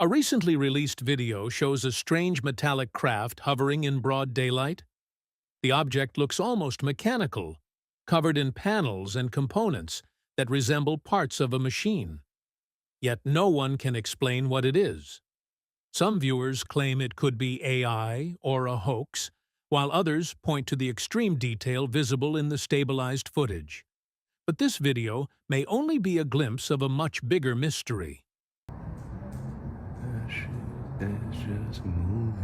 A recently released video shows a strange metallic craft hovering in broad daylight. The object looks almost mechanical, covered in panels and components that resemble parts of a machine. Yet no one can explain what it is. Some viewers claim it could be AI or a hoax, while others point to the extreme detail visible in the stabilized footage. But this video may only be a glimpse of a much bigger mystery. That shit is just moving.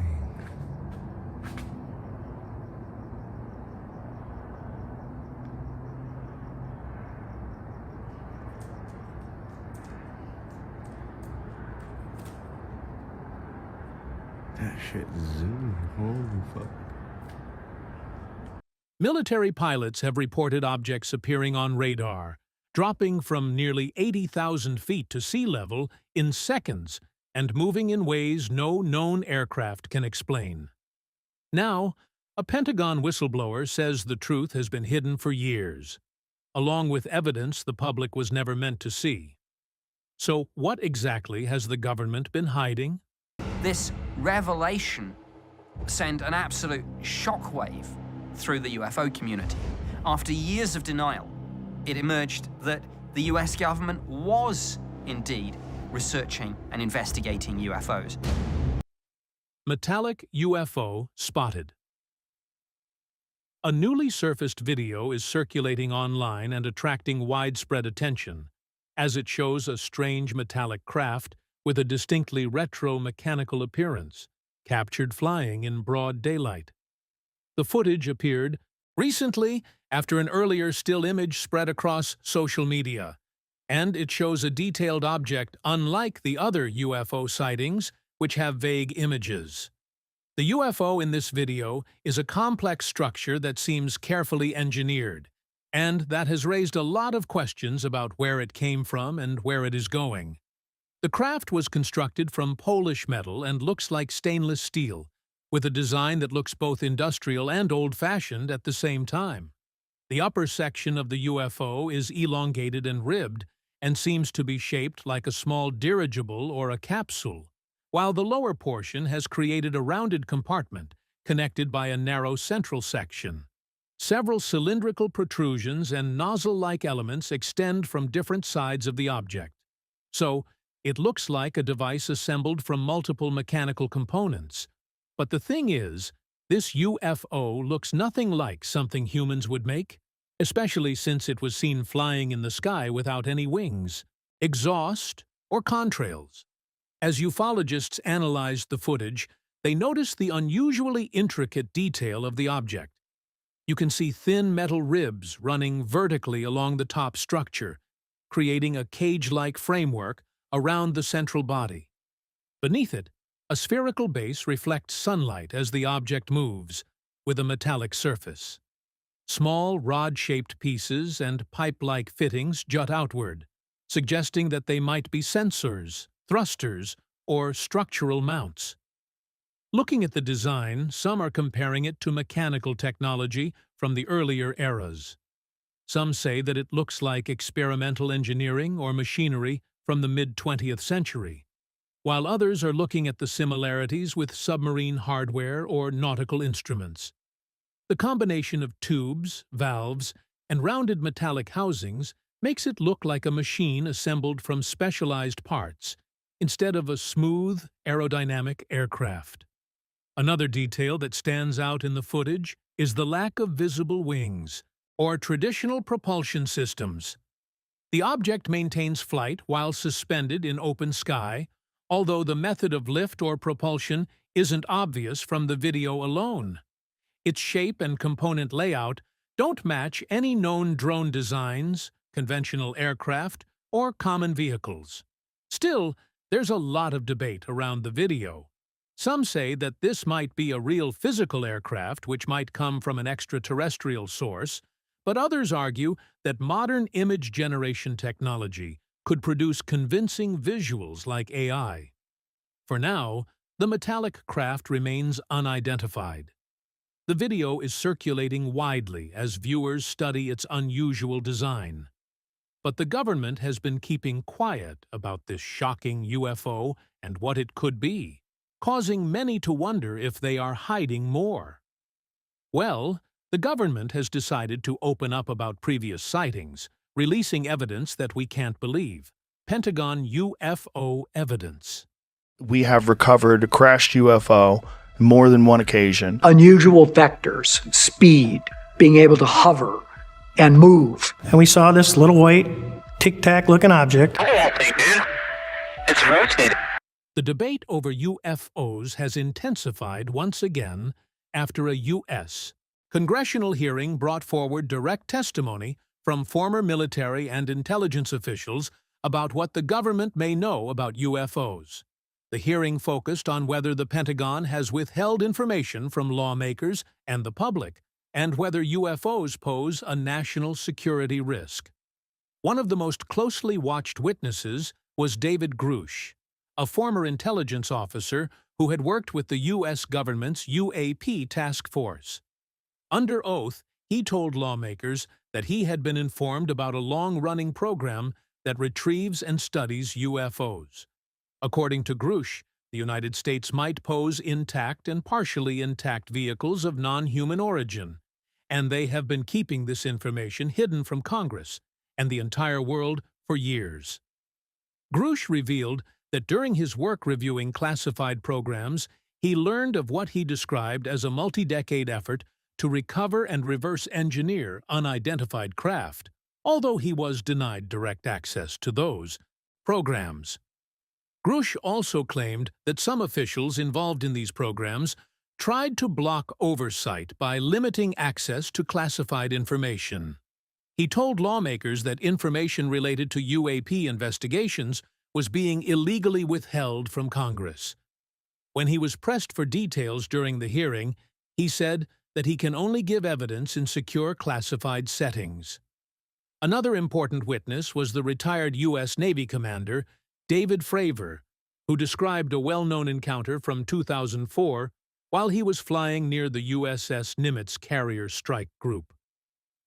That shit zooming. Holy fuck. Military pilots have reported objects appearing on radar, dropping from nearly 80,000 feet to sea level in seconds and moving in ways no known aircraft can explain. Now, a Pentagon whistleblower says the truth has been hidden for years, along with evidence the public was never meant to see. So what exactly has the government been hiding? This revelation sent an absolute shockwave through the UFO community. After years of denial, it emerged that the US government was indeed researching and investigating UFOs. Metallic UFO spotted. A newly surfaced video is circulating online and attracting widespread attention, as it shows a strange metallic craft with a distinctly retro-mechanical appearance, captured flying in broad daylight. The footage appeared recently after an earlier still image spread across social media, and it shows a detailed object unlike the other UFO sightings, which have vague images. The UFO in this video is a complex structure that seems carefully engineered, and that has raised a lot of questions about where it came from and where it is going. The craft was constructed from Polish metal and looks like stainless steel, with a design that looks both industrial and old-fashioned at the same time. The upper section of the UFO is elongated and ribbed, and seems to be shaped like a small dirigible or a capsule, while the lower portion has created a rounded compartment connected by a narrow central section. Several cylindrical protrusions and nozzle-like elements extend from different sides of the object. So, it looks like a device assembled from multiple mechanical components. But the thing is, this UFO looks nothing like something humans would make, especially since it was seen flying in the sky without any wings, exhaust, or contrails. As ufologists analyzed the footage, they noticed the unusually intricate detail of the object. You can see thin metal ribs running vertically along the top structure, creating a cage-like framework around the central body. Beneath it, a spherical base reflects sunlight as the object moves, with a metallic surface. Small rod-shaped pieces and pipe-like fittings jut outward, suggesting that they might be sensors, thrusters, or structural mounts. Looking at the design, some are comparing it to mechanical technology from the earlier eras. Some say that it looks like experimental engineering or machinery from the mid-20th century, while others are looking at the similarities with submarine hardware or nautical instruments. The combination of tubes, valves, and rounded metallic housings makes it look like a machine assembled from specialized parts, instead of a smooth, aerodynamic aircraft. Another detail that stands out in the footage is the lack of visible wings, or traditional propulsion systems. The object maintains flight while suspended in open sky, although the method of lift or propulsion isn't obvious from the video alone. Its shape and component layout don't match any known drone designs, conventional aircraft, or common vehicles. Still, there's a lot of debate around the video. Some say that this might be a real physical aircraft which might come from an extraterrestrial source, but others argue that modern image generation technology could produce convincing visuals like AI. For now, the metallic craft remains unidentified. The video is circulating widely as viewers study its unusual design. But the government has been keeping quiet about this shocking UFO and what it could be, causing many to wonder if they are hiding more. Well, the government has decided to open up about previous sightings, releasing evidence that we can't believe. Pentagon UFO evidence. We have recovered a crashed UFO on more than one occasion. Unusual vectors, speed, being able to hover and move. And we saw this little white Tic Tac looking object. Look at that thing, dude. It's rotating. The debate over UFOs has intensified once again after a U.S. congressional hearing brought forward direct testimony from former military and intelligence officials about what the government may know about UFOs. The hearing focused on whether the Pentagon has withheld information from lawmakers and the public, and whether UFOs pose a national security risk. One of the most closely watched witnesses was David Grush, a former intelligence officer who had worked with the U.S. government's UAP task force. Under oath, he told lawmakers that he had been informed about a long-running program that retrieves and studies UFOs. According to Grush, the United States might pose intact and partially intact vehicles of non-human origin, and they have been keeping this information hidden from Congress and the entire world for years. Grush revealed that during his work reviewing classified programs, he learned of what he described as a multi-decade effort to recover and reverse engineer unidentified craft, although he was denied direct access to those programs. Grush also claimed that some officials involved in these programs tried to block oversight by limiting access to classified information. He told lawmakers that information related to UAP investigations was being illegally withheld from Congress. When he was pressed for details during the hearing, he said that he can only give evidence in secure classified settings. Another important witness was the retired U.S. Navy commander, David Fravor, who described a well-known encounter from 2004 while he was flying near the USS Nimitz carrier strike group.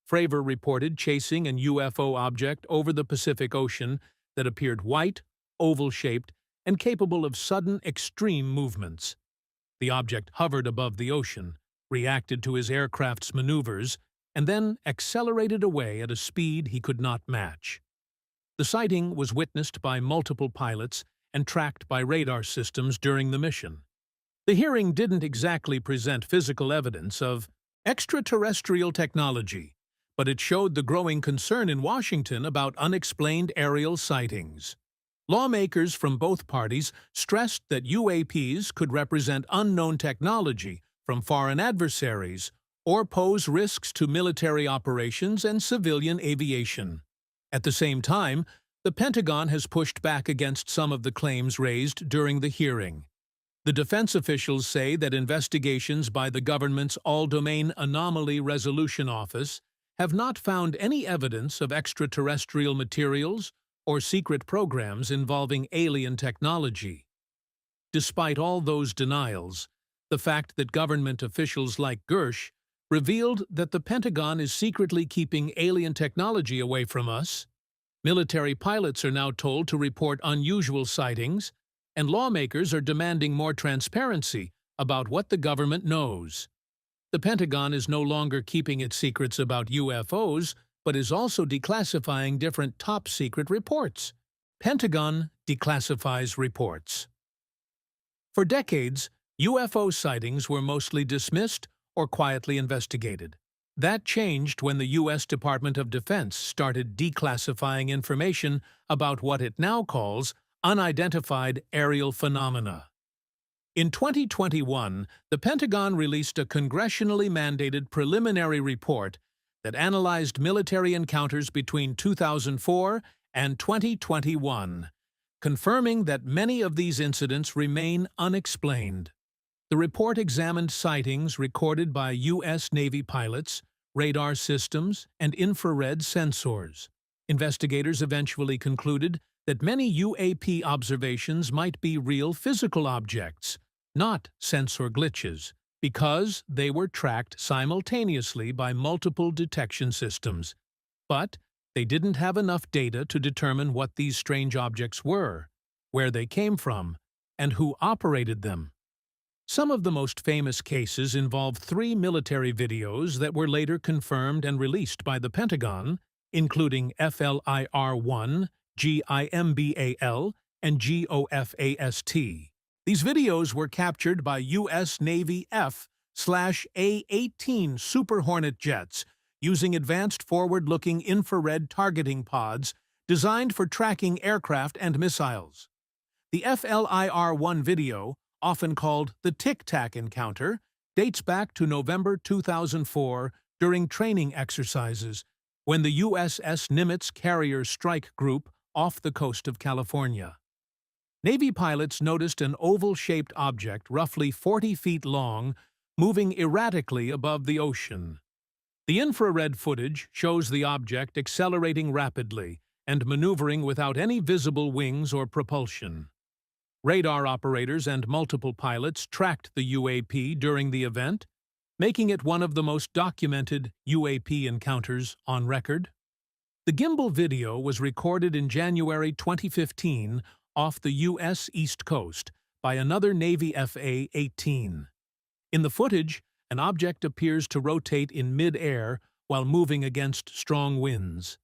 Fravor reported chasing an UFO object over the Pacific Ocean that appeared white, oval-shaped, and capable of sudden extreme movements. The object hovered above the ocean, reacted to his aircraft's maneuvers, and then accelerated away at a speed he could not match. The sighting was witnessed by multiple pilots and tracked by radar systems during the mission. The hearing didn't exactly present physical evidence of extraterrestrial technology, but it showed the growing concern in Washington about unexplained aerial sightings. Lawmakers from both parties stressed that UAPs could represent unknown technology from foreign adversaries or pose risks to military operations and civilian aviation. At the same time, the Pentagon has pushed back against some of the claims raised during the hearing. The defense officials say that investigations by the government's All-Domain Anomaly Resolution Office have not found any evidence of extraterrestrial materials or secret programs involving alien technology. Despite all those denials, the fact that government officials like Grush revealed that the Pentagon is secretly keeping alien technology away from us, military pilots are now told to report unusual sightings, and lawmakers are demanding more transparency about what the government knows. The Pentagon is no longer keeping its secrets about UFOs, but is also declassifying different top-secret reports. Pentagon declassifies reports. For decades, UFO sightings were mostly dismissed or quietly investigated. That changed when the U.S. Department of Defense started declassifying information about what it now calls unidentified aerial phenomena. In 2021, the Pentagon released a congressionally mandated preliminary report that analyzed military encounters between 2004 and 2021, confirming that many of these incidents remain unexplained. The report examined sightings recorded by U.S. Navy pilots, radar systems, and infrared sensors. Investigators eventually concluded that many UAP observations might be real physical objects, not sensor glitches, because they were tracked simultaneously by multiple detection systems. But They didn't have enough data to determine what these strange objects were, where they came from, and who operated them. Some of the most famous cases involve 3 military videos that were later confirmed and released by the Pentagon, including FLIR-1, GIMBAL, and GOFAST. These videos were captured by U.S. Navy F/A-18 Super Hornet jets using advanced forward-looking infrared targeting pods designed for tracking aircraft and missiles. The FLIR-1 video, often called the Tic Tac encounter, dates back to November 2004 during training exercises when the USS Nimitz carrier strike group off the coast of California. Navy pilots noticed an oval-shaped object roughly 40 feet long moving erratically above the ocean. The infrared footage shows the object accelerating rapidly and maneuvering without any visible wings or propulsion. Radar operators and multiple pilots tracked the UAP during the event, making it one of the most documented UAP encounters on record. The gimbal video was recorded in January 2015 off the U.S. East Coast by another Navy FA-18. In the footage, an object appears to rotate in mid-air while moving against strong winds.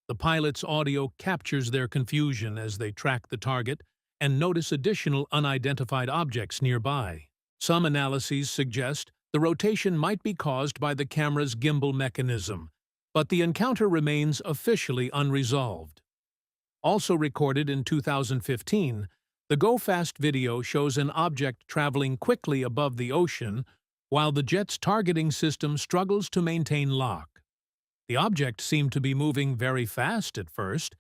The pilot's audio captures their confusion as they track the target and notice additional unidentified objects nearby. Some analyses suggest the rotation might be caused by the camera's gimbal mechanism, but the encounter remains officially unresolved. Also recorded in 2015, the Go Fast video shows an object traveling quickly above the ocean while the jet's targeting system struggles to maintain lock. The object seemed to be moving very fast at first,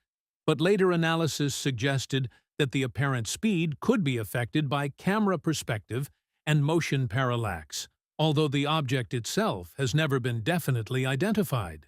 but later analysis suggested that the apparent speed could be affected by camera perspective and motion parallax, although the object itself has never been definitely identified.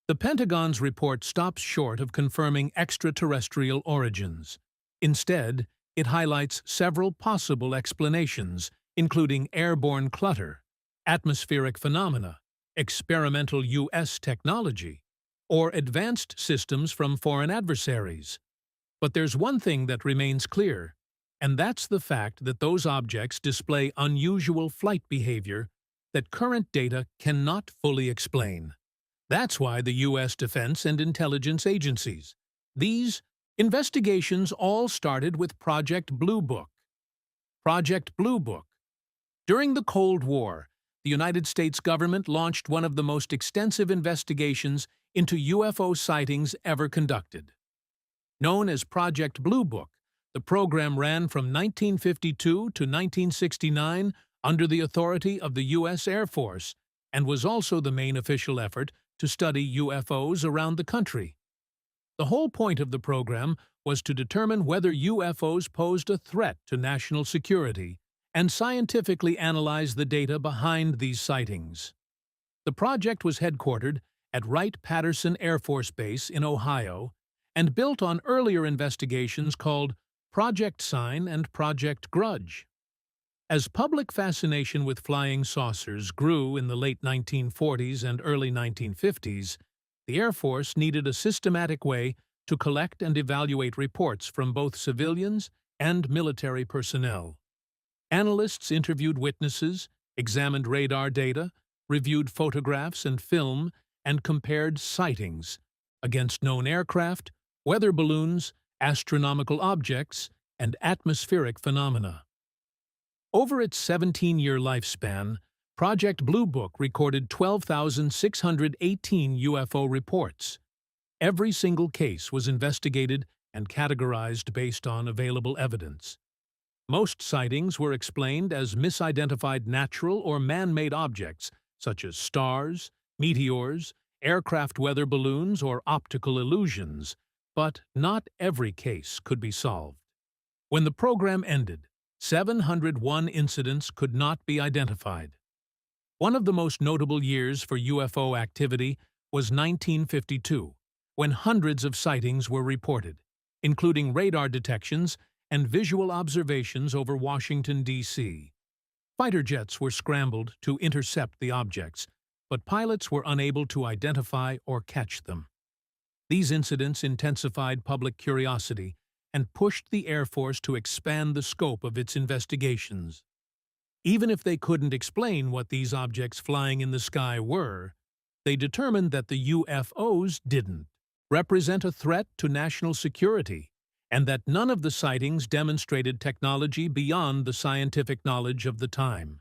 The Pentagon's report stops short of confirming extraterrestrial origins. Instead, it highlights several possible explanations, including airborne clutter, atmospheric phenomena, experimental U.S. technology, or advanced systems from foreign adversaries. But there's one thing that remains clear, and that's the fact that those objects display unusual flight behavior that current data cannot fully explain. That's why the U.S. defense and intelligence agencies. These investigations all started with Project Blue Book. Project Blue Book. During the Cold War, the United States government launched one of the most extensive investigations into UFO sightings ever conducted. Known as Project Blue Book, the program ran from 1952 to 1969 under the authority of the U.S. Air Force and was also the main official effort to study UFOs around the country. The whole point of the program was to determine whether UFOs posed a threat to national security and scientifically analyze the data behind these sightings. The project was headquartered at Wright-Patterson Air Force Base in Ohio and built on earlier investigations called Project Sign and Project Grudge. As public fascination with flying saucers grew in the late 1940s and early 1950s, the Air Force needed a systematic way to collect and evaluate reports from both civilians and military personnel. Analysts interviewed witnesses, examined radar data, reviewed photographs and film, and compared sightings against known aircraft, weather balloons, astronomical objects, and atmospheric phenomena. Over its 17-year lifespan, Project Blue Book recorded 12,618 UFO reports. Every single case was investigated and categorized based on available evidence. Most sightings were explained as misidentified natural or man-made objects, such as stars, meteors, aircraft weather balloons, or optical illusions, but not every case could be solved. When the program ended, 701 incidents could not be identified. One of the most notable years for UFO activity was 1952, when hundreds of sightings were reported, including radar detections and visual observations over Washington, D.C. Fighter jets were scrambled to intercept the objects, but pilots were unable to identify or catch them. These incidents intensified public curiosity and pushed the Air Force to expand the scope of its investigations. Even if they couldn't explain what these objects flying in the sky were, they determined that the UFOs didn't represent a threat to national security, and that none of the sightings demonstrated technology beyond the scientific knowledge of the time.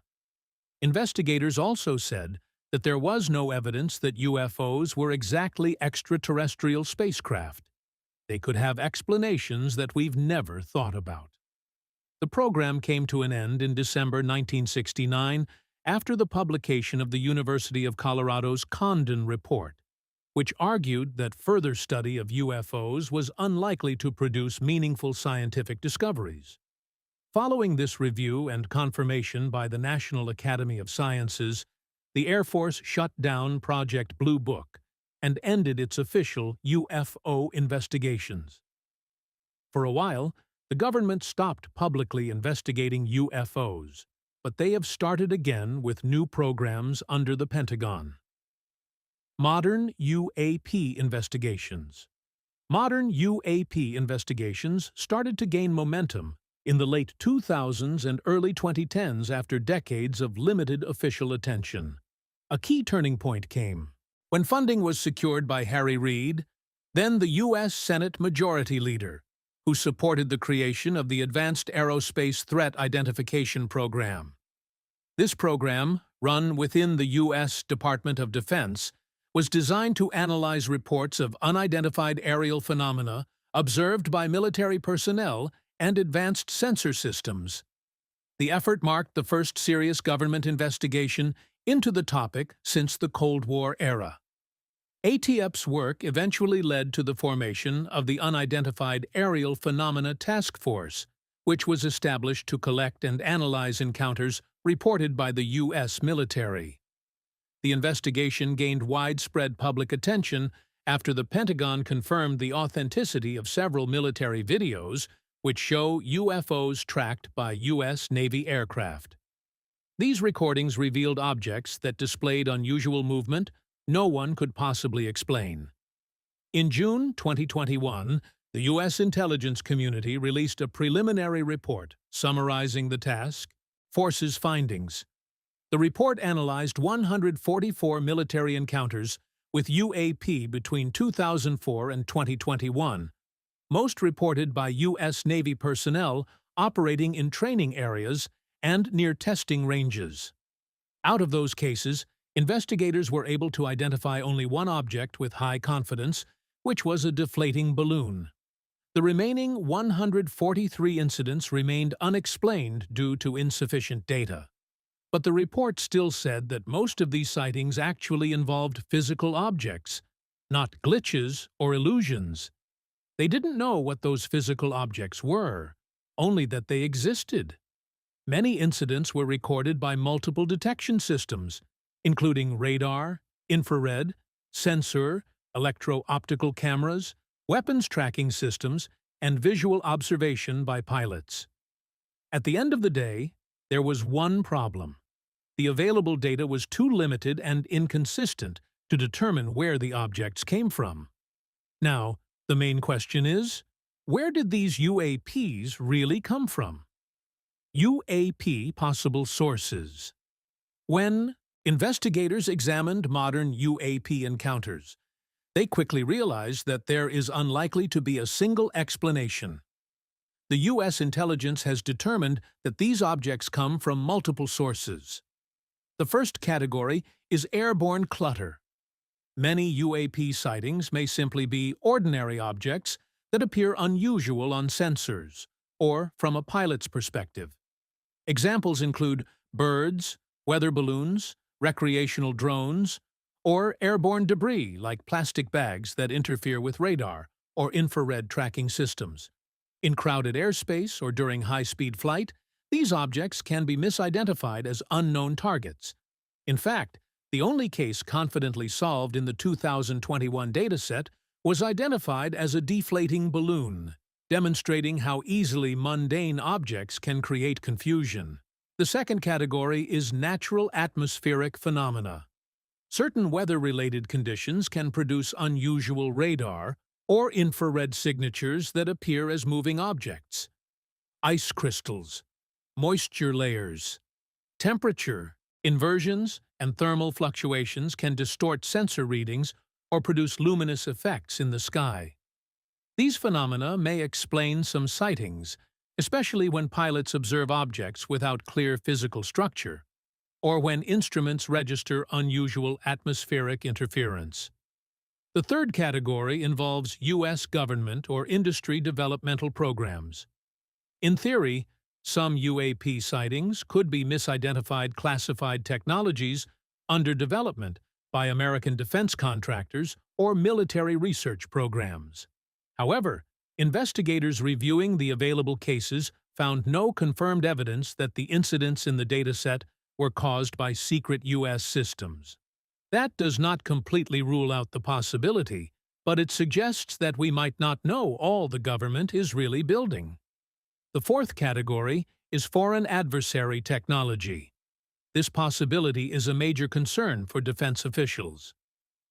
Investigators also said that there was no evidence that UFOs were exactly extraterrestrial spacecraft. They could have explanations that we've never thought about. The program came to an end in December 1969 after the publication of the University of Colorado's Condon Report, which argued that further study of UFOs was unlikely to produce meaningful scientific discoveries. Following this review and confirmation by the National Academy of Sciences, the Air Force shut down Project Blue Book and ended its official UFO investigations. For a while, the government stopped publicly investigating UFOs, but they have started again with new programs under the Pentagon. Modern UAP investigations. Modern UAP investigations started to gain momentum in the late 2000s and early 2010s after decades of limited official attention. A key turning point came when funding was secured by Harry Reid, then the U.S. Senate Majority Leader, who supported the creation of the Advanced Aerospace Threat Identification Program. This program, run within the U.S. Department of Defense, was designed to analyze reports of unidentified aerial phenomena observed by military personnel and advanced sensor systems. The effort marked the first serious government investigation into the topic since the Cold War era. ATF's work eventually led to the formation of the Unidentified Aerial Phenomena Task Force, which was established to collect and analyze encounters reported by the U.S. military. The investigation gained widespread public attention after the Pentagon confirmed the authenticity of several military videos which show UFOs tracked by U.S. Navy aircraft. These recordings revealed objects that displayed unusual movement no one could possibly explain. In June 2021, the U.S. intelligence community released a preliminary report summarizing the task force's findings. The report analyzed 144 military encounters with UAP between 2004 and 2021, most reported by U.S. Navy personnel operating in training areas and near testing ranges. Out of those cases, investigators were able to identify only one object with high confidence, which was a deflating balloon. The remaining 143 incidents remained unexplained due to insufficient data. But the report still said that most of these sightings actually involved physical objects, not glitches or illusions. They didn't know what those physical objects were, only that they existed. Many incidents were recorded by multiple detection systems, including radar, infrared, sensor, electro-optical cameras, weapons tracking systems, and visual observation by pilots. At the end of the day, there was one problem. The available data was too limited and inconsistent to determine where the objects came from. Now, the main question is, where did these UAPs really come from? UAP possible sources. When investigators examined modern UAP encounters, they quickly realized that there is unlikely to be a single explanation. The U.S. intelligence has determined that these objects come from multiple sources. The first category is airborne clutter. Many UAP sightings may simply be ordinary objects that appear unusual on sensors, or from a pilot's perspective. Examples include birds, weather balloons, recreational drones, or airborne debris like plastic bags that interfere with radar or infrared tracking systems. In crowded airspace or during high-speed flight, these objects can be misidentified as unknown targets. In fact, the only case confidently solved in the 2021 dataset was identified as a deflating balloon, demonstrating how easily mundane objects can create confusion. The second category is natural atmospheric phenomena. Certain weather-related conditions can produce unusual radar or infrared signatures that appear as moving objects. Ice crystals, moisture layers, temperature, inversions, and thermal fluctuations can distort sensor readings or produce luminous effects in the sky. These phenomena may explain some sightings, especially when pilots observe objects without clear physical structure, or when instruments register unusual atmospheric interference. The third category involves U.S. government or industry developmental programs. In theory, some UAP sightings could be misidentified classified technologies under development by American defense contractors or military research programs. However, investigators reviewing the available cases found no confirmed evidence that the incidents in the dataset were caused by secret U.S. systems. That does not completely rule out the possibility, but it suggests that we might not know all the government is really building. The fourth category is foreign adversary technology. This possibility is a major concern for defense officials.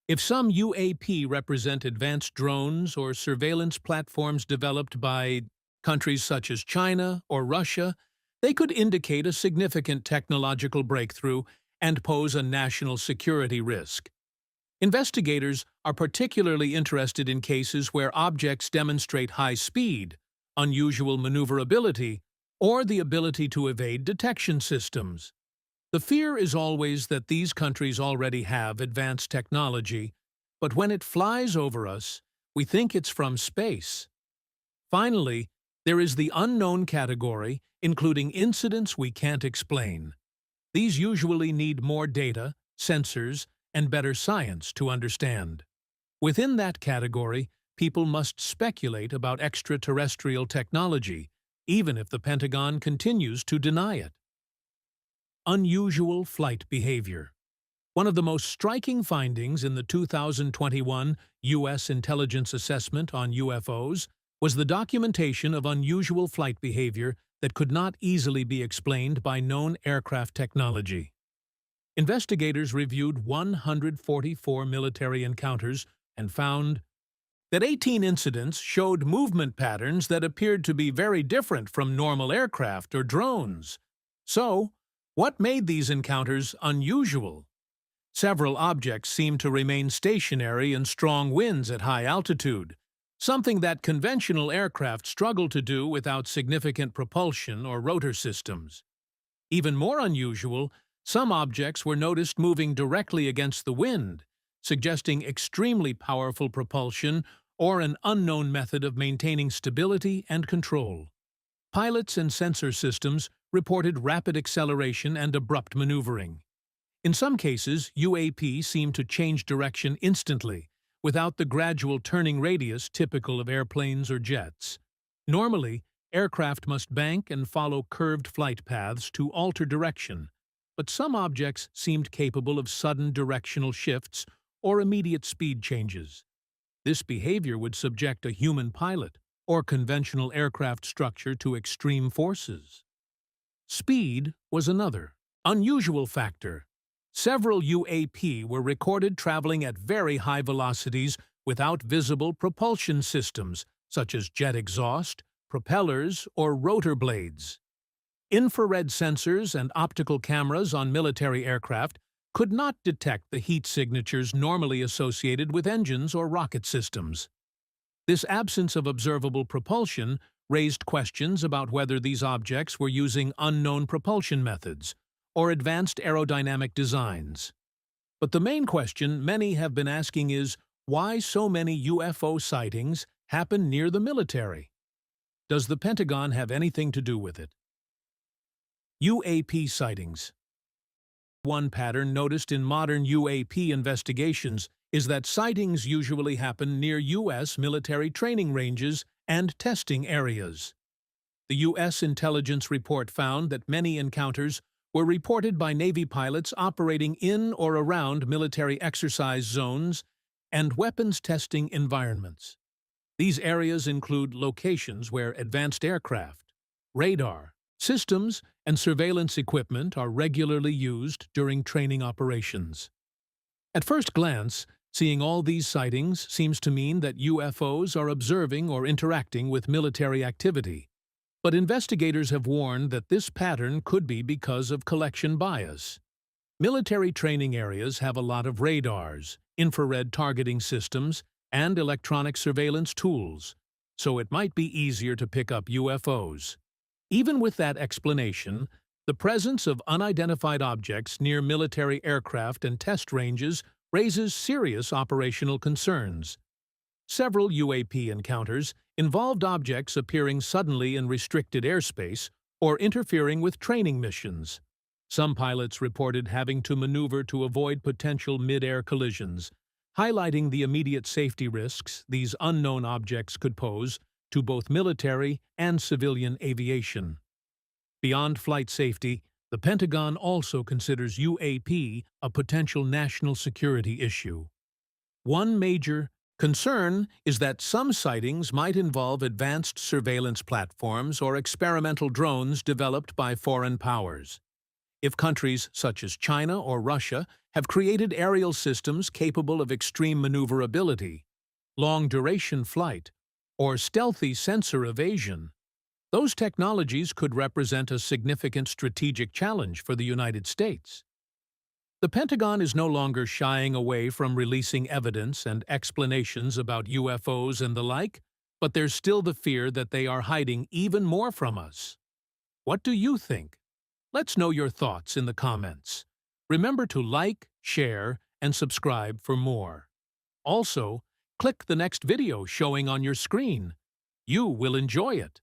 If some UAP represent advanced drones or surveillance platforms developed by countries such as China or Russia, they could indicate a significant technological breakthrough and pose a national security risk. Investigators are particularly interested in cases where objects demonstrate high speed, unusual maneuverability, or the ability to evade detection systems. The fear is always that these countries already have advanced technology, but when it flies over us, we think it's from space. Finally, there is the unknown category, including incidents we can't explain. These usually need more data, sensors, and better science to understand. Within that category, people must speculate about extraterrestrial technology, even if the Pentagon continues to deny it. Unusual flight behavior. One of the most striking findings in the 2021 U.S. Intelligence Assessment on UFOs was the documentation of unusual flight behavior that could not easily be explained by known aircraft technology. Investigators reviewed 144 military encounters and found that 18 incidents showed movement patterns that appeared to be very different from normal aircraft or drones. So, what made these encounters unusual? Several objects seemed to remain stationary in strong winds at high altitude, something that conventional aircraft struggle to do without significant propulsion or rotor systems. Even more unusual, some objects were noticed moving directly against the wind, suggesting extremely powerful propulsion or an unknown method of maintaining stability and control. Pilots and sensor systems reported rapid acceleration and abrupt maneuvering. In some cases, UAP seemed to change direction instantly, without the gradual turning radius typical of airplanes or jets. Normally, aircraft must bank and follow curved flight paths to alter direction, but some objects seemed capable of sudden directional shifts or immediate speed changes. This behavior would subject a human pilot or conventional aircraft structure to extreme forces. Speed was another unusual factor. Several UAP were recorded traveling at very high velocities without visible propulsion systems, such as jet exhaust, propellers, or rotor blades. Infrared sensors and optical cameras on military aircraft could not detect the heat signatures normally associated with engines or rocket systems. This absence of observable propulsion raised questions about whether these objects were using unknown propulsion methods or advanced aerodynamic designs. But the main question many have been asking is why so many UFO sightings happen near the military? Does the Pentagon have anything to do with it? UAP sightings. One pattern noticed in modern UAP investigations is that sightings usually happen near U.S. military training ranges and testing areas. The U.S. intelligence report found that many encounters were reported by Navy pilots operating in or around military exercise zones and weapons testing environments. These areas include locations where advanced aircraft, radar, systems, and surveillance equipment are regularly used during training operations. At first glance, seeing all these sightings seems to mean that UFOs are observing or interacting with military activity. But investigators have warned that this pattern could be because of collection bias. Military training areas have a lot of radars, infrared targeting systems, and electronic surveillance tools, so it might be easier to pick up UFOs. Even with that explanation, the presence of unidentified objects near military aircraft and test ranges raises serious operational concerns. Several UAP encounters involved objects appearing suddenly in restricted airspace or interfering with training missions. Some pilots reported having to maneuver to avoid potential mid-air collisions, highlighting the immediate safety risks these unknown objects could pose to both military and civilian aviation. Beyond flight safety, the Pentagon also considers UAP a potential national security issue. One major concern is that some sightings might involve advanced surveillance platforms or experimental drones developed by foreign powers. If countries such as China or Russia have created aerial systems capable of extreme maneuverability, long-duration flight, or stealthy sensor evasion, those technologies could represent a significant strategic challenge for the United States. The Pentagon is no longer shying away from releasing evidence and explanations about UFOs and the like, but there's still the fear that they are hiding even more from us. What do you think? Let's know your thoughts in the comments. Remember to like, share, and subscribe for more. Also, click the next video showing on your screen. You will enjoy it.